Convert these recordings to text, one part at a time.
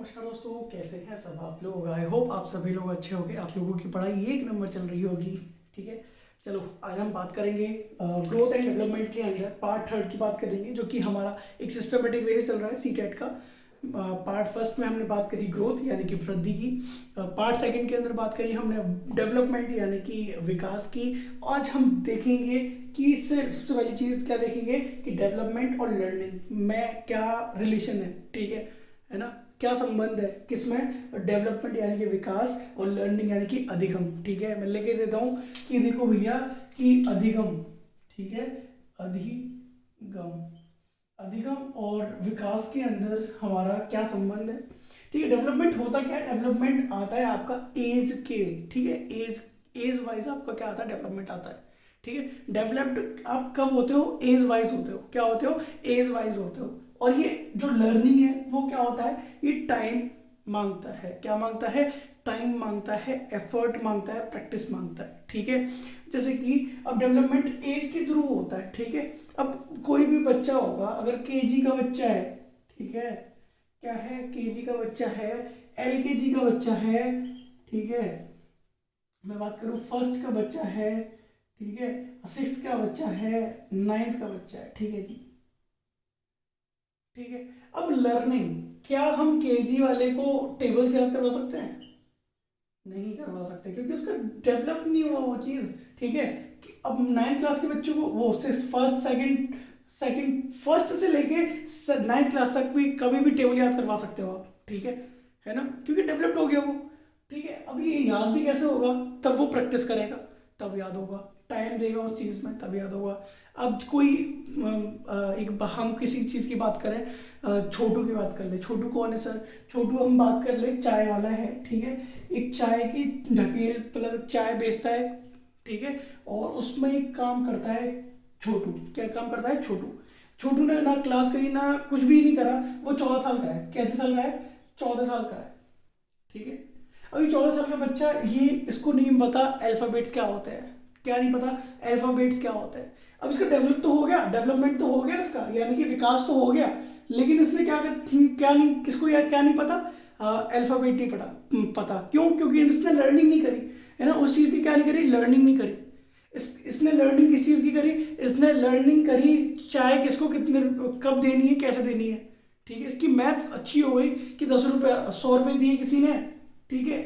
नमस्कार दोस्तों, कैसे हैं सब आप लोग। आई होप आप सभी लोग अच्छे होंगे। आप लोगों की पढ़ाई एक नंबर चल रही होगी। ठीक है, चलो आज हम बात करेंगे ग्रोथ एंड डेवलपमेंट के अंदर पार्ट थर्ड की बात करेंगे, जो कि हमारा एक सिस्टमेटिक वे से चल रहा है सी टेट का। पार्ट फर्स्ट में हमने बात करी ग्रोथ यानी कि वृद्धि की। पार्ट सेकंड के अंदर बात करी हमने डेवलपमेंट यानी कि विकास की। आज हम देखेंगे कि इससे सबसे पहली चीज़ क्या देखेंगे कि डेवलपमेंट और लर्निंग में क्या रिलेशन है। ठीक है ना, क्या संबंध है किसमें, डेवलपमेंट यानी कि विकास और लर्निंग यानी कि अधिगम। ठीक है, मैं लेके देता हूँ कि देखो भैया कि अधिगम, ठीक है, अधिगम अधिगम और विकास के अंदर हमारा क्या संबंध है। ठीक है, डेवलपमेंट होता क्या है, डेवलपमेंट आता है आपका एज के, ठीक है, एज एज वाइज आपका क्या आता है, डेवलपमेंट आता है। ठीक है, डेवलप्ड आप कब होते हो, एज वाइज होते हो। क्या होते हो, एज वाइज होते हो। और ये जो लर्निंग है वो क्या होता है, ये टाइम मांगता है। क्या मांगता है, टाइम मांगता है, एफर्ट मांगता है, प्रैक्टिस मांगता है। ठीक है, जैसे कि अब डेवलपमेंट एज के थ्रू होता है। ठीक है, अब कोई भी बच्चा होगा, अगर केजी का बच्चा है, ठीक है, क्या है, केजी का बच्चा है, एलकेजी का बच्चा है, ठीक है, मैं बात करूं फर्स्ट का बच्चा है, ठीक है, सिक्स्थ का बच्चा है, नाइन्थ का बच्चा है। ठीक है जी, ठीक है। अब लर्निंग, क्या हम केजी वाले को टेबल से याद करवा सकते हैं, नहीं करवा सकते, क्योंकि उसका डेवलप नहीं हुआ वो चीज़। ठीक है, कि अब नाइन्थ क्लास के बच्चों को वो फर्स्ट सेकंड सेकंड फर्स्ट से लेके नाइन्थ क्लास तक भी कभी भी टेबल याद करवा सकते हो आप। ठीक है ना, क्योंकि डेवलप्ड हो गया वो। ठीक है, अब ये याद भी कैसे होगा, तब वो प्रैक्टिस करेगा तब याद होगा, टाइम देगा उस चीज़ में तब याद होगा। अब कोई हम किसी चीज़ की बात करें, छोटू की बात कर ले। छोटू कौन है सर, छोटू हम बात कर ले चाय वाला है। ठीक है, एक चाय की ढकेल मतलब चाय बेचता है। ठीक है, और उसमें एक काम करता है छोटू। क्या काम करता है छोटू, छोटू ने ना क्लास करी ना कुछ भी नहीं करा। वो 14 साल का है, कितने साल का है, 14 साल का है। ठीक है, अभी 14 साल का बच्चा, ये इसको नहीं पता अल्फाबेट्स क्या होते हैं, क्या नहीं पता अल्फाबेट्स क्या होते हैं। अब इसका डेवलप तो हो गया, डेवलपमेंट तो हो गया इसका, यानी कि विकास तो हो गया, लेकिन इसने क्या नहीं, किसको यार क्या नहीं पता, अल्फाबेट नहीं पता। क्यों, क्योंकि इसने लर्निंग नहीं करी, है ना, उस चीज़ की क्या नहीं करी, लर्निंग नहीं करी। इसने लर्निंग किस चीज़ की करी, इसने लर्निंग करी चाय किसको कितने कब देनी है, कैसे देनी है। ठीक है, इसकी मैथ्स अच्छी हो गई कि 10 रुपये 100 रुपये दिए किसी ने, ठीक है,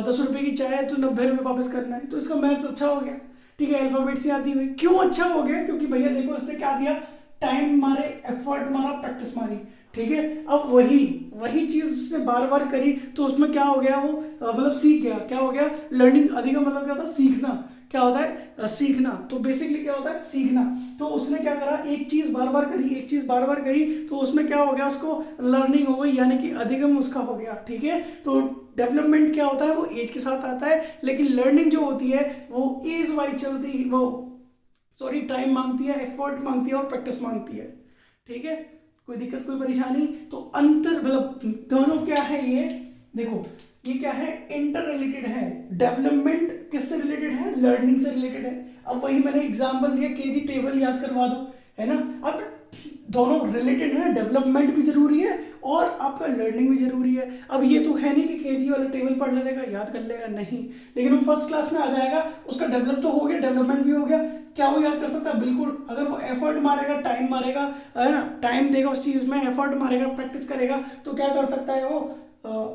10 रुपये की चाय है तो 90 रुपये वापस करना है, तो इसका मैथ अच्छा हो गया। ठीक है, अल्फाबेट से आती हुई क्यों अच्छा हो गया, क्योंकि भैया देखो इसने क्या दिया, टाइम मारे, एफर्ट मारा, प्रैक्टिस मारी। ठीक है, अब वही वही चीज उसने बार बार करी तो उसमें क्या हो गया, वो मतलब सीख गया। क्या हो गया, लर्निंग अधिगम मतलब क्या होता है, सीखना। क्या होता है, सीखना। तो बेसिकली क्या होता है, सीखना। तो उसने क्या करा, एक चीज बार बार करी, एक चीज बार बार करी, तो उसमें क्या हो गया, उसको लर्निंग हो गई, यानी कि अधिगम उसका हो गया। ठीक है, तो डेवलपमेंट क्या होता है, वो एज के साथ आता है, लेकिन लर्निंग जो होती है वो एज वाइज चलती, वो सॉरी टाइम मांगती है, एफर्ट मांगती है और प्रैक्टिस मांगती है। ठीक है, कोई दिक्कत कोई परेशानी, तो अंतर मतलब दोनों क्या है ये देखो, ये क्या है, इंटर रिलेटेड है। डेवलपमेंट किससे रिलेटेड है, लर्निंग से रिलेटेड है। अब वही मैंने एग्जांपल दिया, केजी टेबल याद करवा दो, है ना। अब दोनों रिलेटेड है, डेवलपमेंट भी जरूरी है और आपका लर्निंग भी जरूरी है। अब ये तो है नहीं कि केजी वाला टेबल पढ़ लेगा याद कर लेगा, नहीं, लेकिन वो फर्स्ट क्लास में आ जाएगा, उसका डेवलप तो हो गया, डेवलपमेंट भी हो गया। क्या वो याद कर सकता है, बिल्कुल। अगर वो एफर्ट मारेगा, टाइम मारेगा, है ना, टाइम देगा उस चीज में, एफर्ट मारेगा, प्रैक्टिस करेगा, तो क्या कर सकता है वो,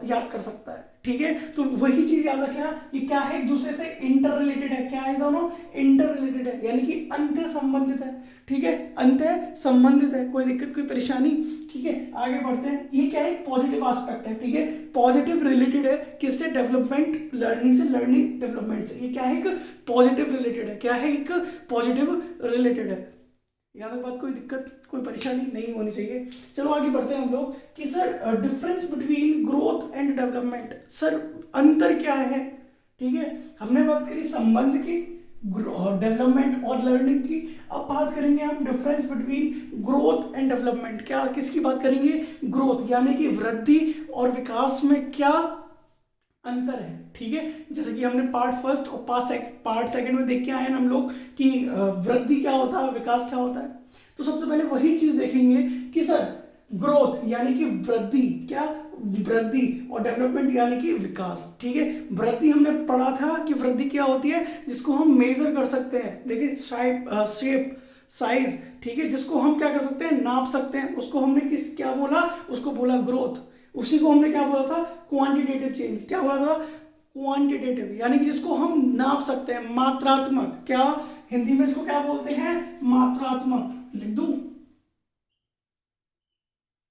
याद कर सकता है। ठीक है, तो वही चीज याद रखना, ये क्या है, एक दूसरे से इंटर रिलेटेड है। क्या है, दोनों इंटर रिलेटेड है, यानी कि अंतर संबंधित है। ठीक है, अंतर संबंधित है, कोई दिक्कत कोई परेशानी। ठीक है, आगे बढ़ते हैं। ये क्या है, पॉजिटिव एस्पेक्ट है। ठीक है, पॉजिटिव रिलेटेड है किससे, डेवलपमेंट लर्निंग से, लर्निंग डेवलपमेंट से। ये क्या है, एक पॉजिटिव रिलेटेड है। क्या है, एक पॉजिटिव रिलेटेड है। यहाँ तक बात कोई दिक्कत कोई परेशानी नहीं होनी चाहिए। चलो आगे बढ़ते हैं हम लोग कि sir difference between growth and development, sir अंतर क्या है। ठीक है, हमने बात करी संबंध की, डेवलपमेंट और लर्निंग की। अब बात करेंगे हम difference between growth and development. क्या किसकी बात करेंगे, ग्रोथ यानी कि वृद्धि और विकास में क्या अंतर है। ठीक है, जैसे कि हमने पार्ट फर्स्ट और पार्ट सेकंड में देख के आए हैं हम लोग कि वृद्धि क्या होता है, विकास क्या होता है। तो सबसे पहले वही चीज देखेंगे कि सर ग्रोथ यानी कि वृद्धि, क्या वृद्धि, और डेवलपमेंट यानी कि विकास। ठीक है, वृद्धि हमने पढ़ा था कि वृद्धि क्या होती है, जिसको हम मेजर कर सकते हैं। देखिए शेप, साइज, ठीक है, जिसको हम क्या कर सकते हैं, नाप सकते हैं, उसको हमने क्या बोला, उसको बोला ग्रोथ। उसी को हमने क्या बोला था, क्वांटिटेटिव चेंज। क्या बोला था, क्वांटिटेटिव, यानी कि जिसको हम नाप सकते हैं, मात्रात्मक। क्या हिंदी में इसको क्या बोलते हैं, मात्रात्मक, लिख दूं,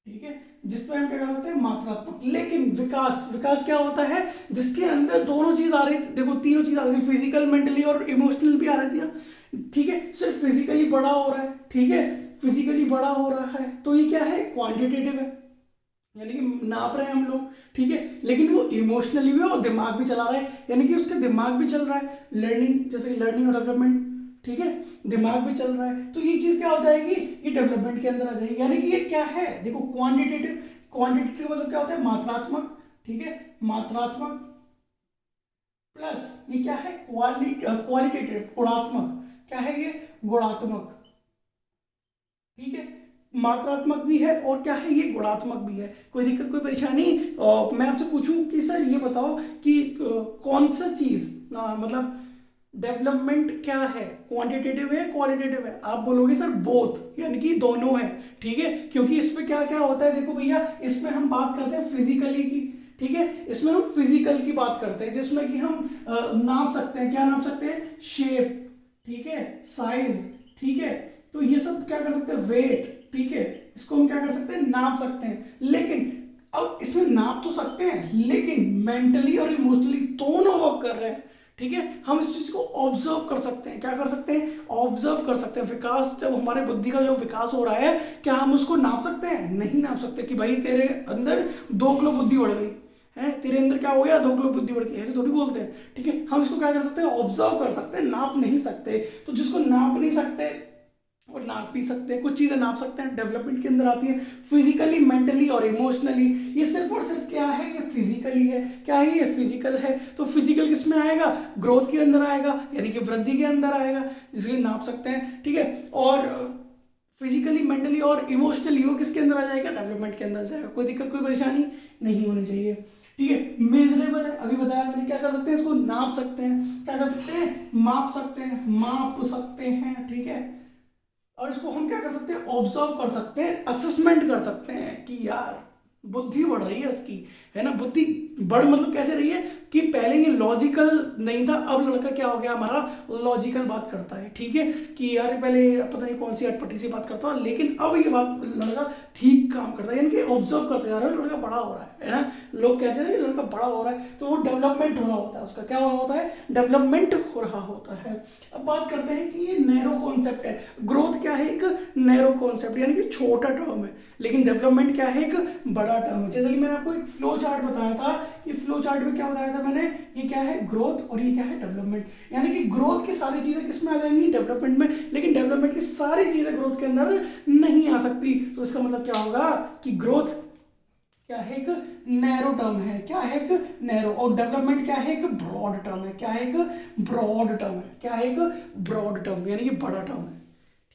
ठीक है, जिसमें हम क्या कर सकते हैं, मात्रात्मक। लेकिन विकास, विकास क्या होता है, जिसके अंदर दोनों चीज आ रही थी, देखो तीनों चीज आ रही थी, फिजिकल, मेंटली और इमोशनल भी आ रही थी ना। ठीक है, सिर्फ फिजिकली बड़ा हो रहा है, ठीक है, फिजिकली बड़ा हो रहा है, तो ये क्या है, क्वांटिटेटिव है, यानी कि नाप रहे हैं हम लोग। ठीक है, लेकिन वो इमोशनली भी और दिमाग भी चला रहा है, यानी कि उसका दिमाग भी चल रहा है, लर्निंग, जैसे लर्निंग और डेवलपमेंट। ठीक है, दिमाग भी चल रहा है, तो ये चीज क्या हो जाएगी, ये डेवलपमेंट के अंदर आ जाएगी। यानी कि ये क्या है, देखो क्वांटिटेटिव, क्वांटिटेटिव मतलब क्या होता है, मात्रात्मक। ठीक है, मात्रात्मक, प्लस ये क्या है, क्वालिटेटिव, गुणात्मक। क्या है ये, गुणात्मक। ठीक है, मात्रात्मक भी है और क्या है, ये गुणात्मक भी है। कोई दिक्कत, कोई परेशानी। मैं आपसे पूछूं कि सर ये बताओ कि कौन सा चीज, मतलब डेवलपमेंट क्या है, क्वांटिटेटिव है, क्वालिटेटिव है। आप बोलोगे सर बोथ, यानी कि दोनों है। ठीक है, क्योंकि इसमें क्या क्या होता है, देखो भैया, इसमें हम बात करते हैं फिजिकली की। ठीक है, इसमें हम फिजिकल की बात करते हैं, जिसमें कि हम नाप सकते हैं, क्या नाप सकते हैं, शेप, ठीक है, साइज, ठीक है, तो ये सब क्या कर सकते हैं, वेट। ठीक है, इसको हम क्या कर सकते हैं, नाप सकते हैं। लेकिन अब इसमें नाप तो सकते हैं, लेकिन मेंटली और इमोशनली दोनों वर्क कर रहे हैं। ठीक है, हम इस चीज को ऑब्जर्व कर सकते हैं, क्या कर सकते हैं, ऑब्जर्व कर सकते हैं। विकास, जब हमारे बुद्धि का जो विकास हो रहा है, क्या हम उसको नाप सकते हैं, नहीं नाप सकते कि भाई तेरे अंदर 2 किलो बुद्धि बढ़ गई है, तेरे अंदर क्या हो गया, 2 किलो बुद्धि बढ़ गई, ऐसे थोड़ी बोलते हैं। ठीक है, हम इसको क्या कर सकते हैं, ऑब्जर्व कर सकते हैं, नाप नहीं सकते। तो जिसको नाप नहीं सकते और नाप भी सकते हैं, कुछ चीजें नाप सकते हैं, डेवलपमेंट के अंदर आती है, फिजिकली, मेंटली और इमोशनली। ये सिर्फ और सिर्फ क्या है, ये फिजिकली है। क्या है, ये फिजिकल है। तो फिजिकल किस में आएगा, ग्रोथ के अंदर आएगा, यानी कि वृद्धि के अंदर आएगा, जिसके नाप सकते हैं। ठीक है, और फिजिकली, मेंटली और इमोशनली वो किसके अंदर आ जाएगा, डेवलपमेंट के अंदर जाएगा। कोई दिक्कत, कोई परेशानी नहीं होनी चाहिए। ठीक है, मेजरेबल है, अभी बताया मैंने, क्या कर सकते हैं, इसको नाप सकते हैं, क्या कर सकते हैं, माप सकते हैं, माप सकते हैं। ठीक है, और इसको हम क्या कर सकते हैं, ऑब्जर्व कर सकते हैं, असेसमेंट कर सकते हैं कि यार बुद्धि बढ़ रही है इसकी, है ना। बुद्धि बढ़ मतलब कैसे रही है कि पहले ये लॉजिकल नहीं था, अब लड़का क्या हो गया हमारा, लॉजिकल बात करता है। ठीक है, कि यार पहले पता नहीं कौन सी अटपटी सी बात करता, लेकिन अब ये बात लड़का ठीक काम करता है, यानी कि ऑब्जर्व करते जा रहा है, लड़का बड़ा हो रहा है ना। लोग कहते हैं कि लड़का बड़ा हो रहा है, तो वो डेवलपमेंट हो रहा होता है, उसका क्या हो रहा होता है, डेवलपमेंट हो रहा होता है। अब बात करते हैं कि ये नैरो कॉन्सेप्ट है। ग्रोथ क्या है, एक नैरो कॉन्सेप्ट, यानी कि छोटा टर्म है, लेकिन डेवलपमेंट क्या है, एक बड़ा टर्म है। जैसे कि मैंने आपको एक फ्लो चार्ट बताया था, कि फ्लो चार्ट में क्या बताया था मैंने, ये क्या है, ग्रोथ, और ये क्या है, डेवलपमेंट। यानी कि ग्रोथ की सारी चीजें किस में आ जाएंगी, डेवलपमेंट में, लेकिन डेवलपमेंट की सारी चीजें ग्रोथ के अंदर नहीं आ सकती। तो इसका मतलब क्या होगा कि ग्रोथ क्या है, एक नैरो टर्म है, क्या है, एक नैरो, और डेवलपमेंट क्या है, एक ब्रॉड टर्म है। क्या है, एक ब्रॉड टर्म है। क्या है, एक ब्रॉड टर्म, यानी कि बड़ा टर्म है।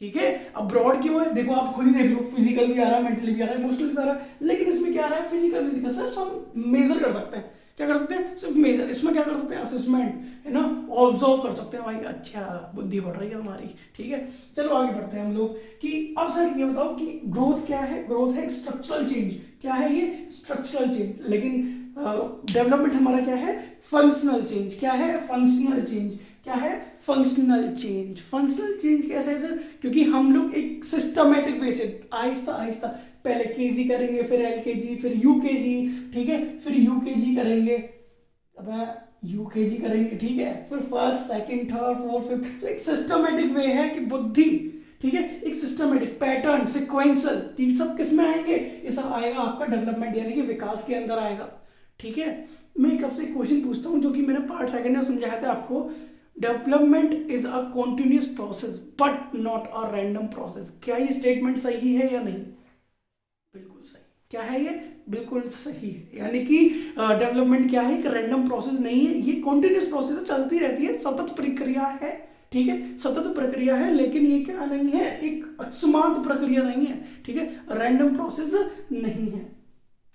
ठीक है, अब ब्रॉड की वो देखो, आप खुद ही देख लो, फिजिकल भी आ रहा है, मेंटली भी आ रहा है, इमोशनल भी आ रहा है, लेकिन इसमें क्या आ रहा है, फिजिकल, फिजिकल सिर्फ हम मेजर कर सकते हैं। क्या कर सकते हैं, सिर्फ मेजर। इसमें क्या कर सकते हैं, असेसमेंट, है ना, ऑब्जर्व कर सकते हैं, भाई अच्छा बुद्धि बढ़ रही है हमारी। ठीक है, चलो आगे बढ़ते हैं हम लोग कि अब सर ये बताओ कि ग्रोथ क्या है। ग्रोथ है एक स्ट्रक्चरल चेंज। क्या है ये, स्ट्रक्चरल चेंज। लेकिन डेवलपमेंट हमारा क्या है, फंक्शनल चेंज। क्या है, फंक्शनल चेंज। क्या है, फंक्शनल चेंज। फंक्शनल चेंज कैसे है सर, क्योंकि हम लोग एक सिस्टमेटिक वे से आहिस्ता आहिस्ता, पहले केजी करेंगे, फिर एलकेजी, फिर यूकेजी, ठीक है, फिर यूकेजी करेंगे, अब यूकेजी करेंगे, ठीक है, फिर first, second, third, fourth, fifth. तो एक सिस्टमेटिक वे है कि बुद्धि, ठीक है, एक सिस्टमेटिक पैटर्न, सिक्वेंशियल, ठीक, सब किस में आएंगे, ये सब आएगा आपका डेवलपमेंट, यानी कि विकास के अंदर आएगा। ठीक है, मैं कब से क्वेश्चन पूछता हूँ, जो कि मैंने पार्ट सेकंड में समझाया था आपको। Development is a continuous process but not a random process. क्या ये स्टेटमेंट सही है या नहीं, बिल्कुल सही। क्या है ये, बिल्कुल सही है, यानी कि डेवलपमेंट क्या है, एक रैंडम प्रोसेस नहीं है, ये कॉन्टिन्यूस प्रोसेस है, चलती रहती है, सतत प्रक्रिया है। ठीक है, सतत प्रक्रिया है, लेकिन ये क्या नहीं है, एक अकस्मात प्रक्रिया नहीं है। ठीक है, रैंडम प्रोसेस नहीं है।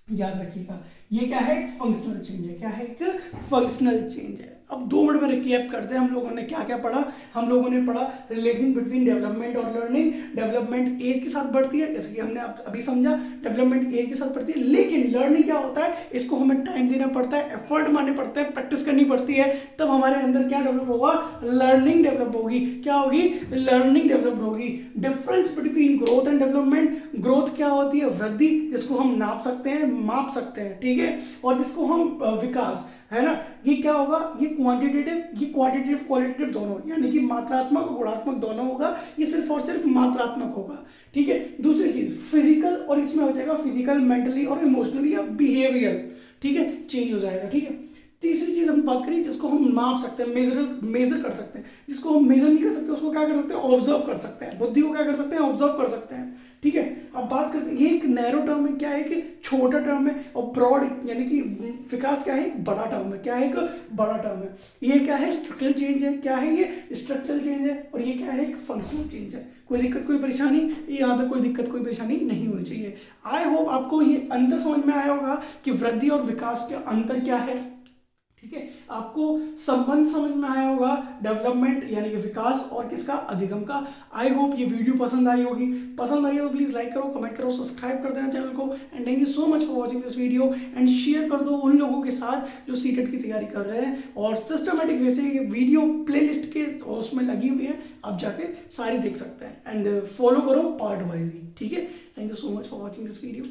याद रखिएगा, ये क्या है, एक फंक्शनल चेंज है। क्या है, एक फंक्शनल चेंज है। अब 2 मिनट में रिकैप करते हैं हम लोगों ने क्या क्या पढ़ा। हम लोगों ने पढ़ा रिलेशन बिटवीन डेवलपमेंट और लर्निंग। डेवलपमेंट एज के साथ बढ़ती है, जैसे कि हमने अभी समझा, डेवलपमेंट एज के साथ बढ़ती है। लेकिन लर्निंग क्या होता है, इसको हमें टाइम देना पड़ता है, एफर्ट मारने पड़ते हैं, प्रैक्टिस करनी पड़ती है, तब हमारे अंदर क्या डेवलप होगा, लर्निंग डेवलप होगी। क्या होगी, लर्निंग डेवलप होगी। Difference between growth and development, growth क्या होती है, वृद्धि, जिसको हम नाप सकते हैं, माप सकते हैं, ठीक है, और जिसको हम विकास, है ना, ये क्या होगा, ये क्वांटिटेटिव क्वालिटेटिव दोनों, यानी कि मात्रात्मक और गुणात्मक दोनों होगा, ये सिर्फ और सिर्फ मात्रात्मक होगा, ठीक है। दूसरी चीज फिजिकल, और इसमें हो जाएगा फिजिकल, मेंटली और इमोशनली या बिहेवियर, ठीक है, चेंज हो जाएगा, ठीक है। तीसरी चीज हम बात करें जिसको हम नाप सकते हैं, मेजर कर सकते हैं। जिसको हम मेजर नहीं कर सकते उसको क्या कर सकते हैं, ऑब्जर्व कर सकते हैं। बुद्धि को क्या कर सकते हैं, ऑब्जर्व कर सकते हैं, ठीक है। अब बात करते हैं, ये एक नैरो टर्म है, क्या है कि छोटा टर्म है, और ब्रॉड यानी कि विकास क्या है, एक बड़ा टर्म है। क्या है, एक बड़ा टर्म है। ये क्या है, स्ट्रक्चरल चेंज है। क्या है, ये स्ट्रक्चरल चेंज है। और ये क्या है, एक फंक्शनल चेंज है। कोई दिक्कत कोई परेशानी, यहाँ तक कोई दिक्कत कोई परेशानी नहीं होनी चाहिए। आई होप आपको ये अंतर समझ में आया होगा कि वृद्धि और विकास के अंतर क्या है, ठीक है। आपको संबंध समझ में आया होगा डेवलपमेंट यानी कि विकास और किसका, अधिगम का। आई होप ये वीडियो पसंद आई होगी। पसंद आई है तो प्लीज लाइक करो, कमेंट करो, सब्सक्राइब कर देना चैनल को। And thank you so much for watching this video. And share कर दो उन लोगों के साथ जो सीटेट की तैयारी कर रहे हैं, और सिस्टमेटिक वे से वीडियो प्लेलिस्ट के उसमें लगी हुई है, आप जाके सारी देख सकते हैं। एंड फॉलो करो पार्ट वाइज ही, ठीक है। Thank you so much for watching this video.